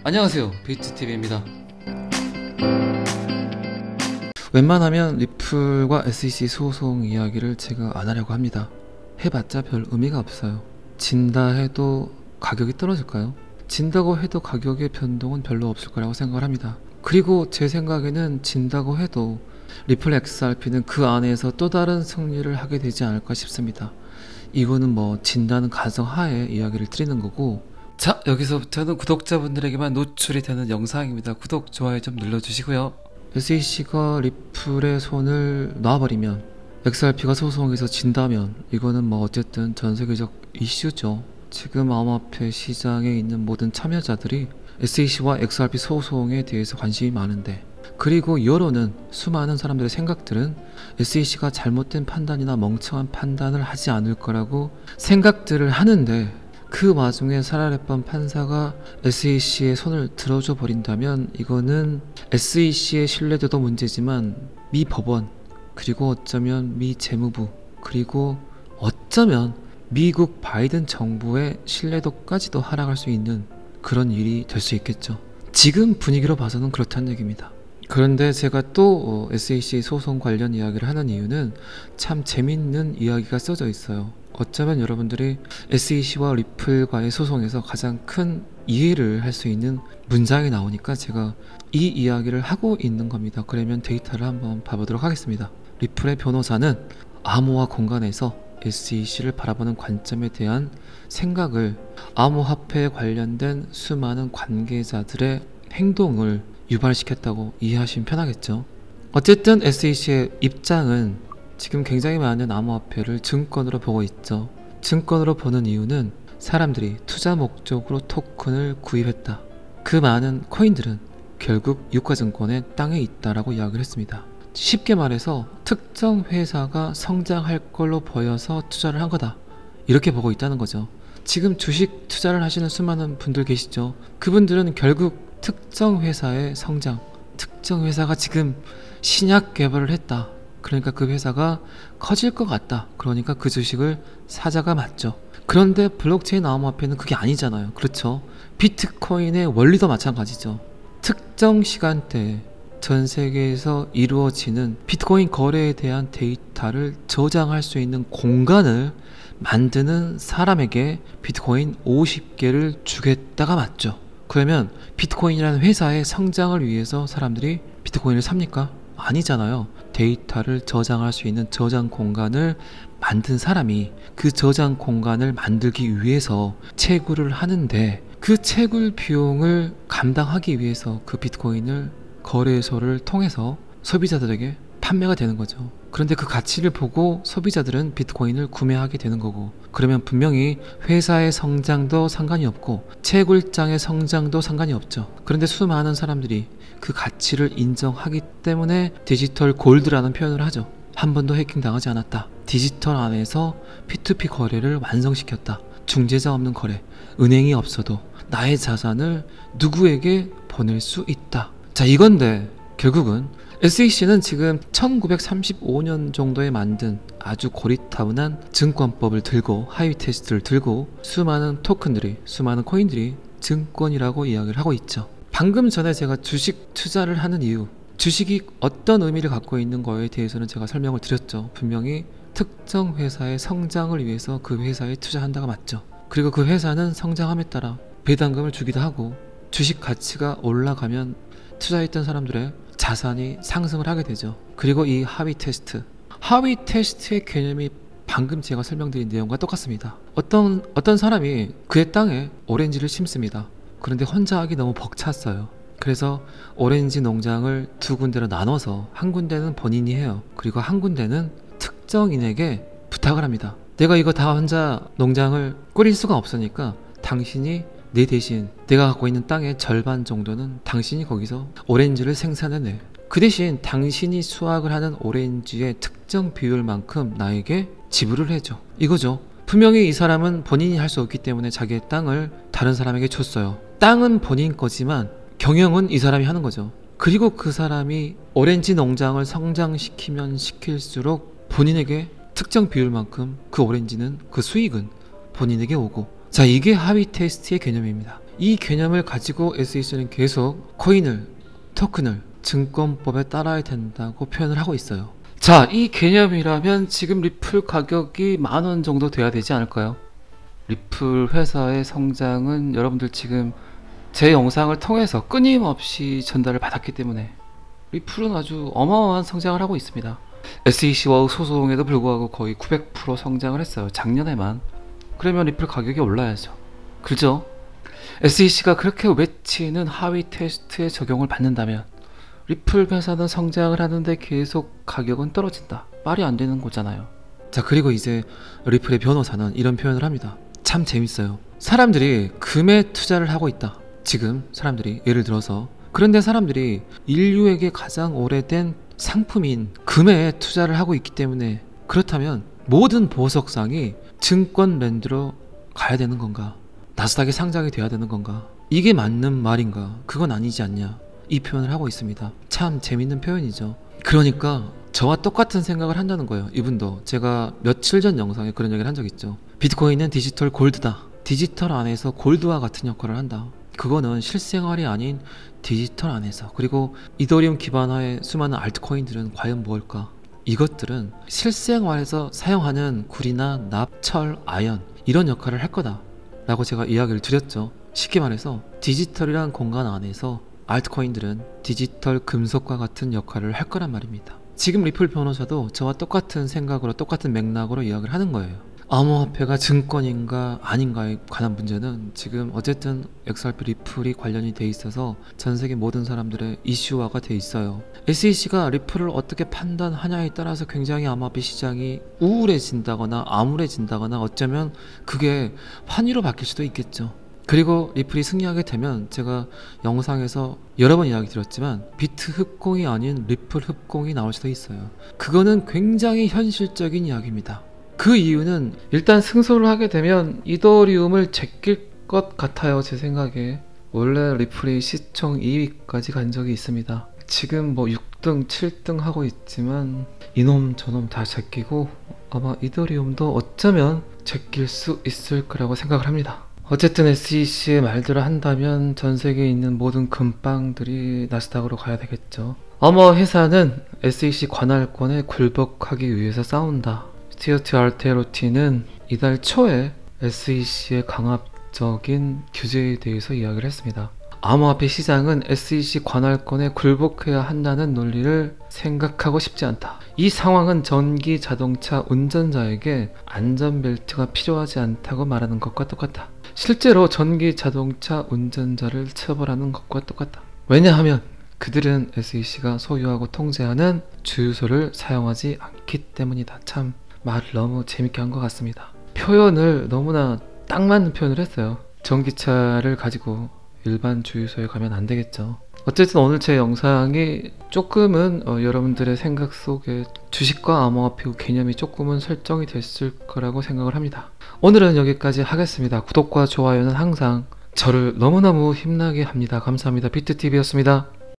안녕하세요, 비트TV입니다. 웬만하면 리플과 SEC 소송 이야기를 제가 안 하려고 합니다. 해봤자 별 의미가 없어요. 진다 해도 가격이 떨어질까요? 진다고 해도 가격의 변동은 별로 없을 거라고 생각을 합니다. 그리고 제 생각에는 진다고 해도 리플 XRP는 그 안에서 또 다른 승리를 하게 되지 않을까 싶습니다. 이거는 뭐 진다는 가정하에 이야기를 드리는 거고, 자, 여기서부터는 구독자분들에게만 노출이 되는 영상입니다. 구독, 좋아요 좀 눌러주시고요. SEC가 리플의 손을 놔버리면, XRP가 소송에서 진다면 이거는 뭐 어쨌든 전세계적 이슈죠. 지금 암호화폐 시장에 있는 모든 참여자들이 SEC와 XRP 소송에 대해서 관심이 많은데, 그리고 여론은, 수많은 사람들의 생각들은 SEC가 잘못된 판단이나 멍청한 판단을 하지 않을 거라고 생각들을 하는데, 그 와중에 사라레뻔 판사가 SEC의 손을 들어줘 버린다면 이거는 SEC의 신뢰도도 문제지만 미 법원, 그리고 어쩌면 미 재무부, 그리고 어쩌면 미국 바이든 정부의 신뢰도까지도 하락할 수 있는 그런 일이 될 수 있겠죠. 지금 분위기로 봐서는 그렇다는 얘기입니다. 그런데 제가 또 SEC 소송 관련 이야기를 하는 이유는 참 재밌는 이야기가 써져 있어요. 어쩌면 여러분들이 SEC와 리플과의 소송에서 가장 큰 이해를 할 수 있는 문장이 나오니까 제가 이 이야기를 하고 있는 겁니다. 그러면 데이터를 한번 봐보도록 하겠습니다. 리플의 변호사는 암호화 공간에서 SEC를 바라보는 관점에 대한 생각을 암호화폐에 관련된 수많은 관계자들의 행동을 유발시켰다고 이해하시면 편하겠죠. 어쨌든 SEC의 입장은 지금 굉장히 많은 암호화폐를 증권으로 보고 있죠. 증권으로 보는 이유는 사람들이 투자 목적으로 토큰을 구입했다. 그 많은 코인들은 결국 유가증권의 땅에 있다라고 이야기를 했습니다. 쉽게 말해서 특정 회사가 성장할 걸로 보여서 투자를 한 거다, 이렇게 보고 있다는 거죠. 지금 주식 투자를 하시는 수많은 분들 계시죠. 그분들은 결국 특정 회사의 성장, 특정 회사가 지금 신약 개발을 했다, 그러니까 그 회사가 커질 것 같다, 그러니까 그 주식을 사자가 맞죠. 그런데 블록체인 암호화폐는 그게 아니잖아요. 그렇죠? 비트코인의 원리도 마찬가지죠. 특정 시간대에 전 세계에서 이루어지는 비트코인 거래에 대한 데이터를 저장할 수 있는 공간을 만드는 사람에게 비트코인 50개를 주겠다가 맞죠. 그러면 비트코인이라는 회사의 성장을 위해서 사람들이 비트코인을 삽니까? 아니잖아요. 데이터를 저장할 수 있는 저장 공간을 만든 사람이 그 저장 공간을 만들기 위해서 채굴을 하는데, 그 채굴 비용을 감당하기 위해서 그 비트코인을 거래소를 통해서 소비자들에게 판매가 되는 거죠. 그런데 그 가치를 보고 소비자들은 비트코인을 구매하게 되는 거고, 그러면 분명히 회사의 성장도 상관이 없고 채굴장의 성장도 상관이 없죠. 그런데 수많은 사람들이 그 가치를 인정하기 때문에 디지털 골드라는 표현을 하죠. 한 번도 해킹당하지 않았다, 디지털 안에서 P2P 거래를 완성시켰다, 중재자 없는 거래, 은행이 없어도 나의 자산을 누구에게 보낼 수 있다. 자, 이건데 결국은 SEC는 지금 1935년 정도에 만든 아주 고리타분한 증권법을 들고, 하위 테스트를 들고 수많은 토큰들이, 수많은 코인들이 증권이라고 이야기를 하고 있죠. 방금 전에 제가 주식 투자를 하는 이유, 주식이 어떤 의미를 갖고 있는 거에 대해서는 제가 설명을 드렸죠. 분명히 특정 회사의 성장을 위해서 그 회사에 투자한다가 맞죠. 그리고 그 회사는 성장함에 따라 배당금을 주기도 하고, 주식 가치가 올라가면 투자했던 사람들의 자산이 상승을 하게 되죠. 그리고 이 하위 테스트의 개념이 방금 제가 설명드린 내용과 똑같습니다. 어떤 사람이 그의 땅에 오렌지를 심습니다. 그런데 혼자 하기 너무 벅찼어요. 그래서 오렌지 농장을 두 군데로 나눠서 한 군데는 본인이 해요. 그리고 한 군데는 특정인에게 부탁을 합니다. 내가 이거 다 혼자 농장을 꾸릴 수가 없으니까 당신이 내 대신 내가 갖고 있는 땅의 절반 정도는 당신이 거기서 오렌지를 생산해내. 그 대신 당신이 수확을 하는 오렌지의 특정 비율만큼 나에게 지불을 해줘, 이거죠. 분명히 이 사람은 본인이 할 수 없기 때문에 자기의 땅을 다른 사람에게 줬어요. 땅은 본인 거지만 경영은 이 사람이 하는 거죠. 그리고 그 사람이 오렌지 농장을 성장시키면 시킬수록 본인에게 특정 비율만큼 그 오렌지는, 그 수익은 본인에게 오고, 자, 이게 하위 테스트의 개념입니다. 이 개념을 가지고 SEC는 계속 코인을, 토큰을 증권법에 따라야 된다고 표현을 하고 있어요. 자, 이 개념이라면 지금 리플 가격이 10,000원 정도 돼야 되지 않을까요? 리플 회사의 성장은 여러분들 지금 제 영상을 통해서 끊임없이 전달을 받았기 때문에 리플은 아주 어마어마한 성장을 하고 있습니다. SEC와 소송에도 불구하고 거의 900% 성장을 했어요. 작년에만. 그러면 리플 가격이 올라야죠. 그죠? SEC가 그렇게 외치는 하위 테스트에 적용을 받는다면 리플 회사는 성장을 하는데 계속 가격은 떨어진다. 말이 안 되는 거잖아요. 자, 그리고 이제 리플의 변호사는 이런 표현을 합니다. 참 재밌어요. 사람들이 금에 투자를 하고 있다. 지금 사람들이 예를 들어서, 그런데 사람들이 인류에게 가장 오래된 상품인 금에 투자를 하고 있기 때문에, 그렇다면 모든 보석상이 증권랜드로 가야 되는 건가? 나스닥에 상장이 돼야 되는 건가? 이게 맞는 말인가? 그건 아니지 않냐? 이 표현을 하고 있습니다. 참 재밌는 표현이죠. 그러니까 저와 똑같은 생각을 한다는 거예요. 이분도 제가 며칠 전 영상에 그런 얘기를 한 적 있죠. 비트코인은 디지털 골드다. 디지털 안에서 골드와 같은 역할을 한다. 그거는 실생활이 아닌 디지털 안에서. 그리고 이더리움 기반화의 수많은 알트코인들은 과연 무엇일까? 이것들은 실생활에서 사용하는 구리나 납, 철, 아연 이런 역할을 할 거다 라고 제가 이야기를 드렸죠. 쉽게 말해서 디지털이란 공간 안에서 알트코인들은 디지털 금속과 같은 역할을 할 거란 말입니다. 지금 리플 변호사도 저와 똑같은 생각으로 똑같은 맥락으로 이야기를 하는 거예요. 암호화폐가 증권인가 아닌가에 관한 문제는 지금 어쨌든 XRP 리플이 관련이 돼 있어서 전 세계 모든 사람들의 이슈화가 돼 있어요. SEC가 리플을 어떻게 판단하냐에 따라서 굉장히 암호화폐 시장이 우울해진다거나 암울해진다거나 어쩌면 그게 환희로 바뀔 수도 있겠죠. 그리고 리플이 승리하게 되면 제가 영상에서 여러 번 이야기 드렸지만 비트 흡공이 아닌 리플 흡공이 나올 수도 있어요. 그거는 굉장히 현실적인 이야기입니다. 그 이유는 일단 승소를 하게 되면 이더리움을 제낄 것 같아요. 제 생각에. 원래 리플이 시총 2위까지 간 적이 있습니다. 지금 뭐 6등 7등 하고 있지만 이놈 저놈 다 제끼고 아마 이더리움도 어쩌면 제낄 수 있을 거라고 생각을 합니다. 어쨌든 SEC의 말대로 한다면 전 세계에 있는 모든 금빵들이 나스닥으로 가야 되겠죠. 어머 회사는 SEC 관할권에 굴복하기 위해서 싸운다. 스튜어트 알테로티는 이달 초에 SEC의 강압적인 규제에 대해서 이야기를 했습니다. 암호화폐 시장은 SEC 관할권에 굴복해야 한다는 논리를 생각하고 싶지 않다. 이 상황은 전기 자동차 운전자에게 안전벨트가 필요하지 않다고 말하는 것과 똑같다. 실제로 전기 자동차 운전자를 처벌하는 것과 똑같다. 왜냐하면 그들은 SEC가 소유하고 통제하는 주유소를 사용하지 않기 때문이다. 참 말을 너무 재밌게 한 것 같습니다. 표현을 너무나 딱 맞는 표현을 했어요. 전기차를 가지고 일반 주유소에 가면 안 되겠죠. 어쨌든 오늘 제 영상이 조금은 여러분들의 생각 속에 주식과 암호화폐 개념이 조금은 설정이 됐을 거라고 생각을 합니다. 오늘은 여기까지 하겠습니다. 구독과 좋아요는 항상 저를 너무너무 힘나게 합니다. 감사합니다. 비트TV였습니다.